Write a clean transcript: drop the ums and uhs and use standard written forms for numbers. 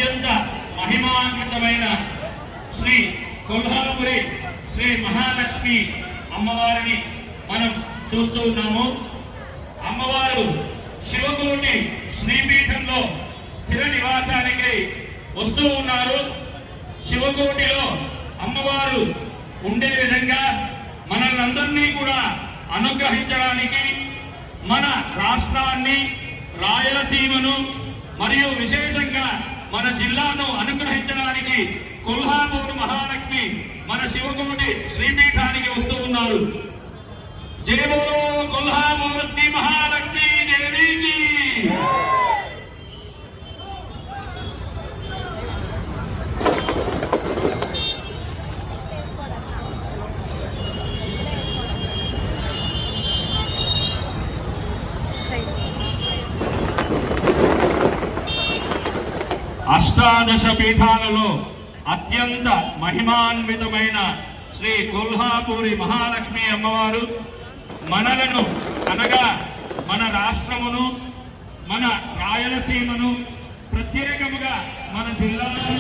అత్యంత మహిమాన్వితమైన శ్రీ కొల్హాపురి శ్రీ మహాలక్ష్మి అమ్మవారిని మనం చూస్తూ ఉన్నాము. అమ్మవారు శివకోటి శ్రీపీఠంలో స్థిర నివాసానికి వస్తూ ఉన్నారు. శివకోటిలో అమ్మవారు ఉండే విధంగా మనల్నందరినీ కూడా అనుగ్రహించడానికి మన రాష్ట్రాన్ని, రాయలసీమను మరియు విశేషంగా మన జిల్లాను అనుగ్రహించడానికి కొల్హాపూర్ మహాలక్ష్మి మన శివకోటి శ్రీపీఠానికి వస్తూ ఉన్నారు. జై బోలో కొల్హాపూర్ మహాలక్ష్మి దేవికి. అష్టాదశ పీఠాలలో అత్యంత మహిమాన్వితమైన శ్రీ కొల్హాపూరి మహాలక్ష్మి అమ్మవారు మనలను అనగా మన రాష్ట్రమును, మన రాయలసీమను, ప్రత్యేకముగా మన జిల్లాలను